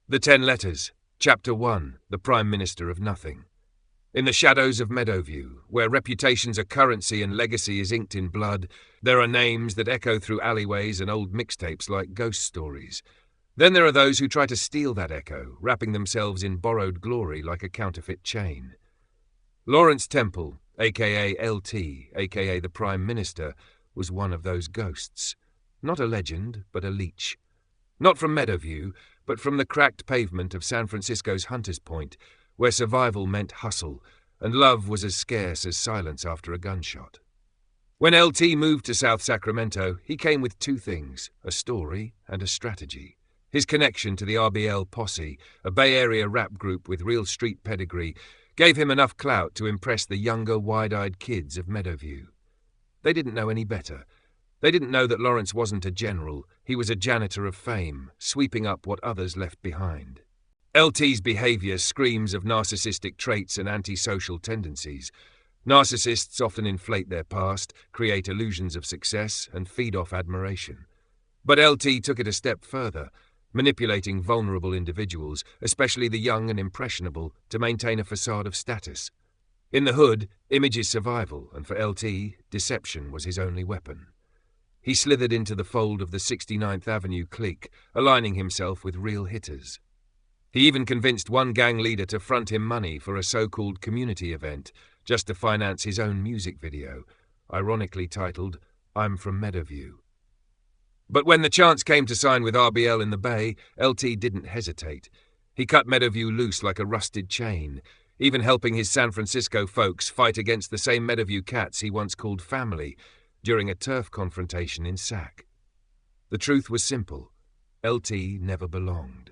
The 10 Letters, Chapter 1, The Prime Minister of Nothing. In the shadows of Meadowview, where reputations are currency and legacy is inked in blood, there are names that echo through alleyways and old mixtapes like ghost stories. Then there are those who try to steal that echo, wrapping themselves in borrowed glory like a counterfeit chain. Lawrence Temple, aka LT, aka the Prime Minister, was one of those ghosts. Not a legend, but a leech. Not from Meadowview, but from the cracked pavement of San Francisco's Hunters Point, where survival meant hustle, and love was as scarce as silence after a gunshot. When LT moved to South Sacramento, he came with two things, a story and a strategy. His connection to the RBL Posse, a Bay Area rap group with real street pedigree, gave him enough clout to impress the younger, wide-eyed kids of Meadowview. They didn't know any better. They didn't know that Lawrence wasn't a general, he was a janitor of fame, sweeping up what others left behind. LT's behavior screams of narcissistic traits and antisocial tendencies. Narcissists often inflate their past, create illusions of success, and feed off admiration. But LT took it a step further, manipulating vulnerable individuals, especially the young and impressionable, to maintain a facade of status. In the hood, image is survival, and for LT, deception was his only weapon. He slithered into the fold of the 69th Avenue clique, aligning himself with real hitters. He even convinced one gang leader to front him money for a so-called community event, just to finance his own music video, ironically titled, "I'm from Meadowview." But when the chance came to sign with RBL in the Bay, LT didn't hesitate. He cut Meadowview loose like a rusted chain, even helping his San Francisco folks fight against the same Meadowview cats he once called family, during a turf confrontation in Sac. The truth was simple. LT never belonged.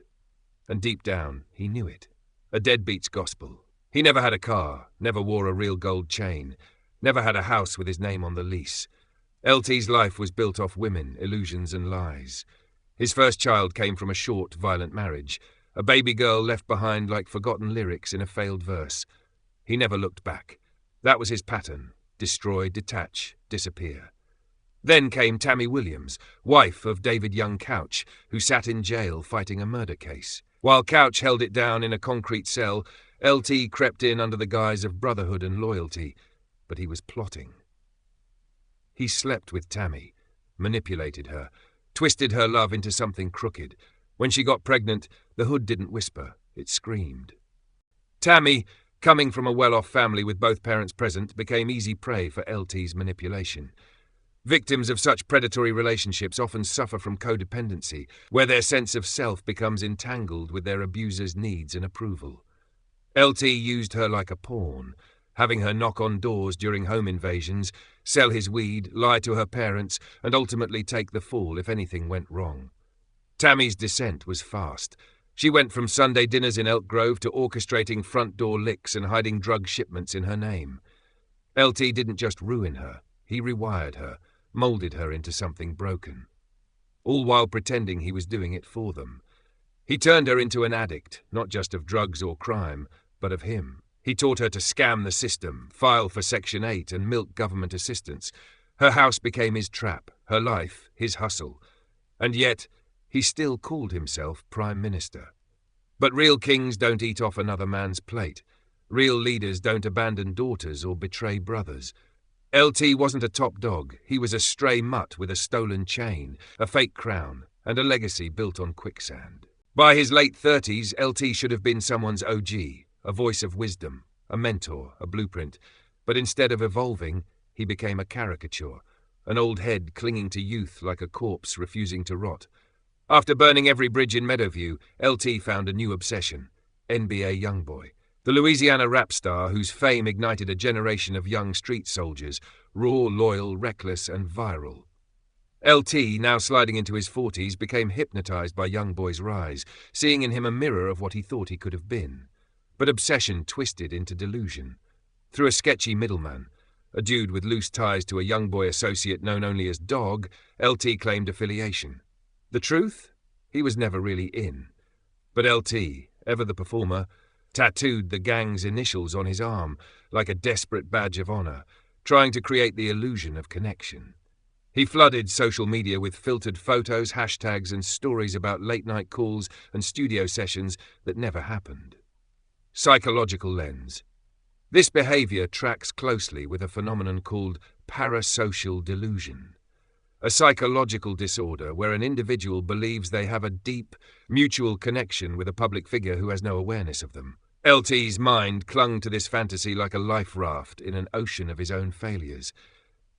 And deep down, he knew it. A deadbeat's gospel. He never had a car, never wore a real gold chain, never had a house with his name on the lease. LT's life was built off women, illusions and lies. His first child came from a short, violent marriage, a baby girl left behind like forgotten lyrics in a failed verse. He never looked back. That was his pattern. Destroy, detach, disappear. Then came Tammy Williams, wife of David Young Couch, who sat in jail fighting a murder case. While Couch held it down in a concrete cell, LT crept in under the guise of brotherhood and loyalty, but he was plotting. He slept with Tammy, manipulated her, twisted her love into something crooked. When she got pregnant, the hood didn't whisper, it screamed. Tammy, coming from a well-off family with both parents present, became easy prey for LT's manipulation. Victims of such predatory relationships often suffer from codependency, where their sense of self becomes entangled with their abuser's needs and approval. LT used her like a pawn, having her knock on doors during home invasions, sell his weed, lie to her parents, and ultimately take the fall if anything went wrong. Tammy's descent was fast. She went from Sunday dinners in Elk Grove to orchestrating front-door licks and hiding drug shipments in her name. LT didn't just ruin her, he rewired her, molded her into something broken. All while pretending he was doing it for them. He turned her into an addict, not just of drugs or crime, but of him. He taught her to scam the system, file for Section 8 and milk government assistance. Her house became his trap, her life his hustle. And yet, he still called himself Prime Minister. But real kings don't eat off another man's plate. Real leaders don't abandon daughters or betray brothers. LT wasn't a top dog. He was a stray mutt with a stolen chain, a fake crown, and a legacy built on quicksand. By his late 30s, LT should have been someone's OG, a voice of wisdom, a mentor, a blueprint. But instead of evolving, he became a caricature, an old head clinging to youth like a corpse refusing to rot. After burning every bridge in Meadowview, LT found a new obsession, NBA Youngboy, the Louisiana rap star whose fame ignited a generation of young street soldiers, raw, loyal, reckless, and viral. LT, now sliding into his 40s, became hypnotized by Youngboy's rise, seeing in him a mirror of what he thought he could have been. But obsession twisted into delusion. Through a sketchy middleman, a dude with loose ties to a Youngboy associate known only as Dog, LT claimed affiliation. The truth? He was never really in. But LT, ever the performer, tattooed the gang's initials on his arm like a desperate badge of honor, trying to create the illusion of connection. He flooded social media with filtered photos, hashtags, and stories about late-night calls and studio sessions that never happened. Psychological lens. This behavior tracks closely with a phenomenon called parasocial delusion, a psychological disorder where an individual believes they have a deep, mutual connection with a public figure who has no awareness of them. LT's mind clung to this fantasy like a life raft in an ocean of his own failures.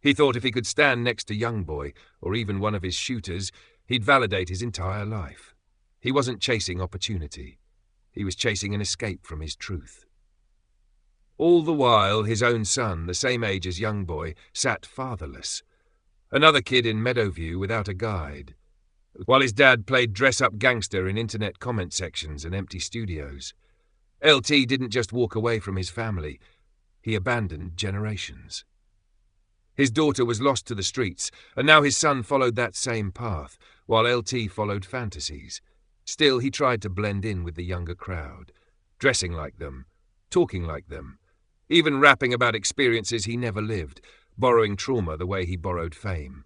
He thought if he could stand next to Youngboy, or even one of his shooters, he'd validate his entire life. He wasn't chasing opportunity. He was chasing an escape from his truth. All the while, his own son, the same age as Youngboy, sat fatherless. Another kid in Meadowview without a guide. While his dad played dress-up gangster in internet comment sections and empty studios. LT didn't just walk away from his family. He abandoned generations. His daughter was lost to the streets, and now his son followed that same path, while LT followed fantasies. Still, he tried to blend in with the younger crowd, dressing like them, talking like them, even rapping about experiences he never lived, borrowing trauma the way he borrowed fame.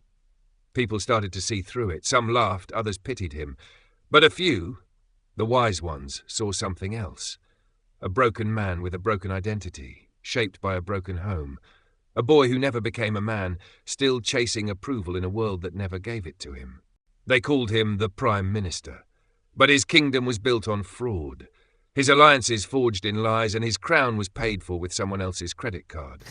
People started to see through it. Some laughed, others pitied him. But a few, the wise ones, saw something else. A broken man with a broken identity, shaped by a broken home. A boy who never became a man, still chasing approval in a world that never gave it to him. They called him the Prime Minister. But his kingdom was built on fraud. His alliances forged in lies, and his crown was paid for with someone else's credit card.